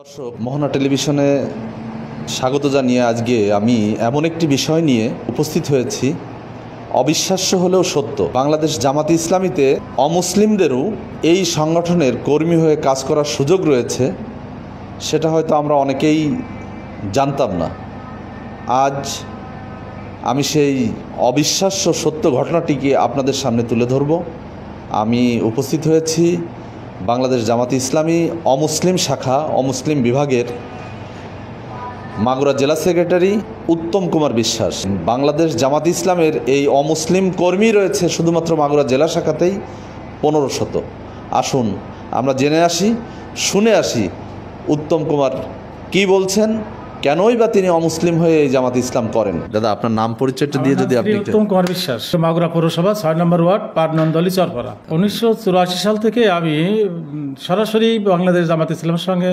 দর্শক, মোহনা টেলিভিশনে স্বাগত জানিয়ে আজকে আমি এমন একটি বিষয় নিয়ে উপস্থিত হয়েছি, অবিশ্বাস্য হলেও সত্য। বাংলাদেশ জামাতে ইসলামীতে অমুসলিমদেরও এই সংগঠনের কর্মী হয়ে কাজ করার সুযোগ রয়েছে, সেটা হয়তো আমরা অনেকেই জানতাম না। আজ আমি সেই অবিশ্বাস্য সত্য ঘটনাটিকে আপনাদের সামনে তুলে ধরব। আমি উপস্থিত হয়েছি বাংলাদেশ জামাতে ইসলামী অমুসলিম শাখা অমুসলিম বিভাগের মাগুরা জেলা সেক্রেটারি উত্তম কুমার বিশ্বাস। বাংলাদেশ জামাতে ইসলামের এই অমুসলিম কর্মী রয়েছে শুধুমাত্র মাগুরা জেলা শাখাতেই 1500। আসুন আমরা জেনে আসি, শুনে আসি উত্তম কুমার কি বলছেন, কেনই বা তিনি অমুসলিম হয়ে এই জামাত ইসলাম করেন। দাদা, আপনার নাম পরিচয়টা দিয়ে যদি আপনি। উত্তম কুমার বিশ্বাস, মাগুরা পৌরসভা 6 নম্বর ওয়ার্ড, পাটনন্দলি, চরপাড়া। 1984 সাল থেকে আমি সরাসরি বাংলাদেশ জামাত ইসলামের সঙ্গে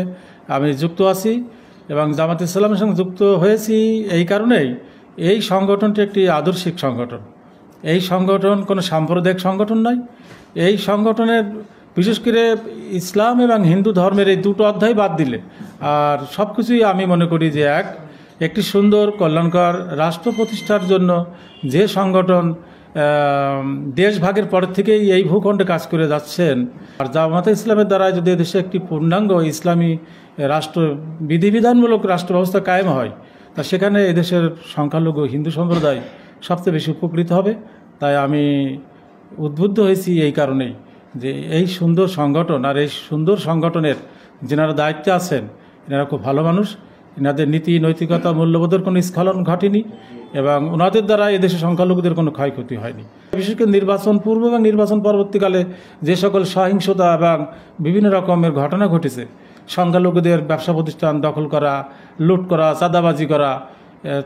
আমি যুক্ত আছি এবং জামাত ইসলামের সঙ্গে যুক্ত হয়েছি এই কারণেই, এই সংগঠনটি একটি আদর্শিক সংগঠন। এই সংগঠন কোনো সাম্প্রদায়িক সংগঠন নয়। এই সংগঠনের বিশেষ করে ইসলাম এবং হিন্দু ধর্মের এই দুটো অধ্যায় বাদ দিলে আর সব কিছুই আমি মনে করি যে একটি সুন্দর কল্যাণকর রাষ্ট্র প্রতিষ্ঠার জন্য যে সংগঠন দেশভাগের পর থেকেই এই ভূখণ্ডে কাজ করে যাচ্ছেন, আর জামাতে ইসলামের দ্বারা যদি দেশে একটি পূর্ণাঙ্গ ইসলামী রাষ্ট্র বিধিবিধানমূলক রাষ্ট্র ব্যবস্থা কায়েম হয়, তা সেখানে এদেশের সংখ্যালঘু হিন্দু সম্প্রদায় সবচেয়ে বেশি উপকৃত হবে। তাই আমি উদ্বুদ্ধ হয়েছি এই কারণেই যে এই সুন্দর সংগঠন আর এই সুন্দর সংগঠনের যেনারা দায়িত্বে আছেন, এনারা খুব ভালো মানুষ। এনাদের নীতি নৈতিকতা মূল্যবোধের কোনো স্খলন ঘটেনি এবং ওনাদের দ্বারা এদেশে সংখ্যালঘুদের কোনো ক্ষয়ক্ষতি হয়নি। বিশেষ করে নির্বাচন পূর্ব এবং নির্বাচন পরবর্তীকালে যে সকল সহিংসতা এবং বিভিন্ন রকমের ঘটনা ঘটেছে, সংখ্যালঘুদের ব্যবসা প্রতিষ্ঠান দখল করা, লুট করা, চাঁদাবাজি করা,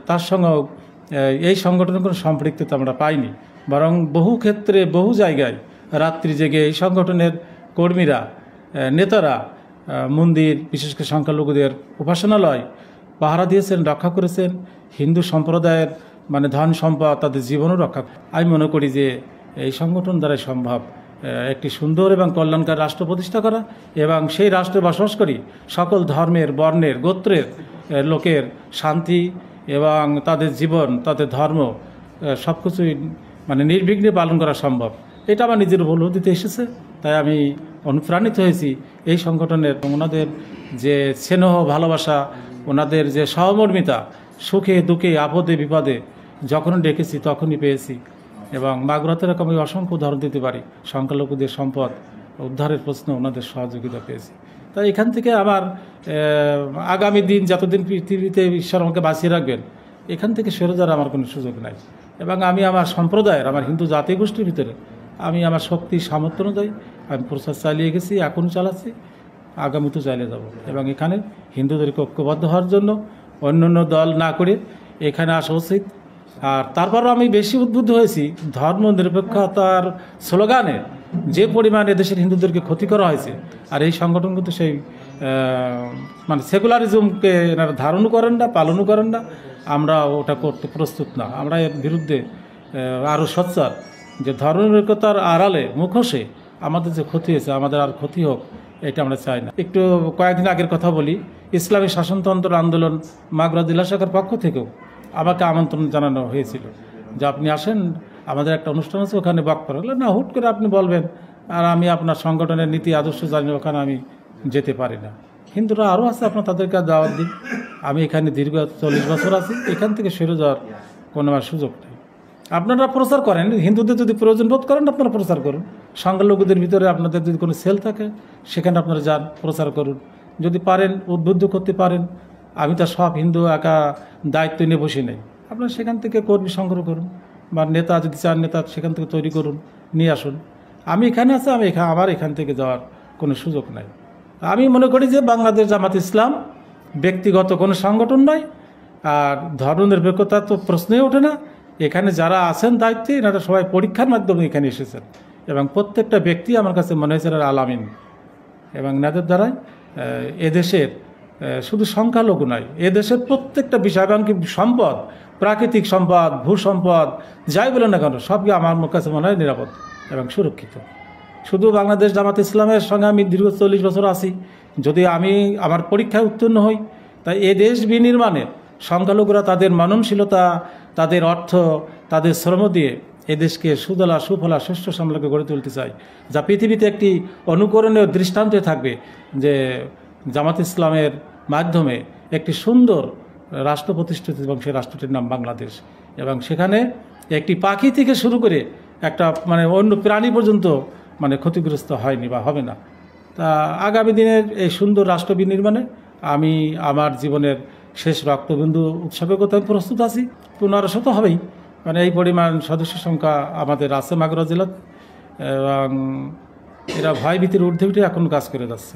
তার সঙ্গেও এই সংগঠনের কোনো সম্পৃক্ততা আমরা পাইনি। বরং বহু ক্ষেত্রে বহু জায়গায় রাত্রি জেগে এই সংগঠনের কর্মীরা, নেতারা মন্দির, বিশেষ করে সংখ্যালঘুদের উপাসনালয় পাহারা দিয়েছেন, রক্ষা করেছেন। হিন্দু সম্প্রদায়ের ধন সম্পদ, তাদের জীবনও রক্ষা। আমি মনে করি যে এই সংগঠন দ্বারাই সম্ভব একটি সুন্দর এবং কল্যাণকর রাষ্ট্র প্রতিষ্ঠা করা এবং সেই রাষ্ট্রে বসবাস করি সকল ধর্মের, বর্ণের, গোত্রের লোকের শান্তি এবং তাদের জীবন, তাদের ধর্ম সব কিছুই নির্বিঘ্নে পালন করা সম্ভব। এটা আমার নিজের উপলব্ধিতে এসেছে। তাই আমি অনুপ্রাণিত হয়েছি এই সংগঠনের। ওনাদের যে স্নেহ, ভালোবাসা, ওনাদের যে সহমর্মিতা, সুখে দুঃখে আপদে বিপদে যখনই ডেকেছি তখনই পেয়েছি। এবং মাগুরাতে এরকম আমি অসংখ্য উদাহরণ দিতে পারি। সংখ্যালঘুদের সম্পদ উদ্ধারের প্রশ্নে ওনাদের সহযোগিতা পেয়েছি। তাই এখান থেকে আমার আগামী দিন, যতদিন পৃথিবীতে ঈশ্বর আমাকে বাঁচিয়ে রাখবেন, এখান থেকে সরে যাওয়ার আমার কোনো সুযোগ নাই। এবং আমি আমার সম্প্রদায়ের, আমার হিন্দু জাতি গোষ্ঠীর ভিতরে আমি আমার শক্তি সামর্থ্য অনুযায়ী আমি প্রচার চালিয়ে গেছি, এখনও চালাচ্ছি, আগামীতেও চালিয়ে যাব। এবং এখানে হিন্দুদেরকে ঐক্যবদ্ধ হওয়ার জন্য অন্য দল না করে এখানে আসা উচিত। আর তারপরও আমি বেশি উদ্বুদ্ধ হয়েছি ধর্ম নিরপেক্ষতার স্লোগানে যে পরিমাণ এদেশের হিন্দুদেরকে ক্ষতি করা হয়েছে, আর এই সংগঠন কিন্তু সেই সেকুলারিজমকে এনারা ধারণও করেন না, পালনও করেন না। আমরা ওটা করতে প্রস্তুত না। আমরা এর বিরুদ্ধে আরও সোচ্চার যে ধর্মনিরপেক্ষতার আড়ালে, মুখোশে আমাদের যে ক্ষতি হয়েছে, আমাদের আর ক্ষতি হোক, এটা আমরা চাই না। একটু কয়েকদিন আগের কথা বলি, ইসলামী শাসনতন্ত্র আন্দোলন মাগুরা জেলা শাখার পক্ষ থেকেও আমাকে আমন্ত্রণ জানানো হয়েছিল যে আপনি আসেন, আমাদের একটা অনুষ্ঠান আছে, ওখানে বক্তব্য হলে না, হুট করে আপনি বলবেন আর আমি আপনার সংগঠনের নীতি আদর্শ জানি, ওখানে আমি যেতে পারি না। হিন্দুরা আরও আছে, আপনার তাদেরকে দাওয়াত দিন। আমি এখানে দীর্ঘ 40 বছর আছি, এখান থেকে সরে যাওয়ার কোনো আমার সুযোগ নেই। আপনারা প্রচার করেন, হিন্দুদের যদি প্রয়োজন বোধ করেন আপনারা প্রচার করুন। সংখ্যালঘুদের ভিতরে আপনাদের যদি কোনো সেল থাকে সেখানে আপনারা যান, প্রচার করুন। যদি পারেন, উদ্বুদ্ধ করতে পারেন। আমি তো সব হিন্দু একা দায়িত্ব নিয়ে বসে নেই। আপনারা সেখান থেকে কর্মী সংগ্রহ করুন, বা নেতা যদি চান নেতা সেখান থেকে তৈরি করুন, নিয়ে আসুন। আমি এখানে আছি, আমার এখান থেকে যাওয়ার কোনো সুযোগ নাই। আমি মনে করি যে বাংলাদেশ জামাত ইসলাম ব্যক্তিগত কোনো সংগঠন নয়, আর ধর্মনিরপেক্ষতা তো প্রশ্নই ওঠে না। এখানে যারা আছেন দায়িত্বে, এনারা সবাই পরীক্ষার মাধ্যমে এখানে এসেছেন এবং প্রত্যেকটা ব্যক্তি আমার কাছে মনে হয়েছে এরা আলামিন। এবং এনাদের দ্বারাই এদেশের শুধু সংখ্যালঘু নয়, এদেশের প্রত্যেকটা বিষয়, এমনকি সম্পদ, প্রাকৃতিক সম্পদ, ভূ সম্পদ, যাই বলে না কেন, সবই আমার কাছে মনে হয় নিরাপদ এবং সুরক্ষিত। শুধু বাংলাদেশ জামাত ইসলামের সঙ্গে আমি দীর্ঘ 40 বছর আছি। যদি আমি আমার পরীক্ষায় উত্তীর্ণ হই, তাই এ দেশ বিনির্মাণে সংখ্যালঘুরা তাদের মননশীলতা, তাদের অর্থ, তাদের শ্রম দিয়ে এদেশকে সুদলা সুফলা সুষ্ঠু সামলাকে গড়ে তুলতে চাই, যা পৃথিবীতে একটি অনুকরণীয় দৃষ্টান্তে থাকবে যে জামাত ইসলামের মাধ্যমে একটি সুন্দর রাষ্ট্র প্রতিষ্ঠিত এবং সেই রাষ্ট্রটির নাম বাংলাদেশ। এবং সেখানে একটি পাখি থেকে শুরু করে একটা অন্য প্রাণী পর্যন্ত ক্ষতিগ্রস্ত হয়নি বা হবে না। তা আগামী দিনের এই সুন্দর রাষ্ট্র বিনির্মাণে আমি আমার জীবনের শেষ রক্তবিন্দু উৎসর্গ করতে আমি প্রস্তুত আছি। 1500 হবেই, এই পরিমাণ সদস্য সংখ্যা আমাদের আছে মাগুরা জেলার, এবং এরা ভয়ভীতির ঊর্ধ্বে উঠে এখন কাজ করে যাচ্ছে।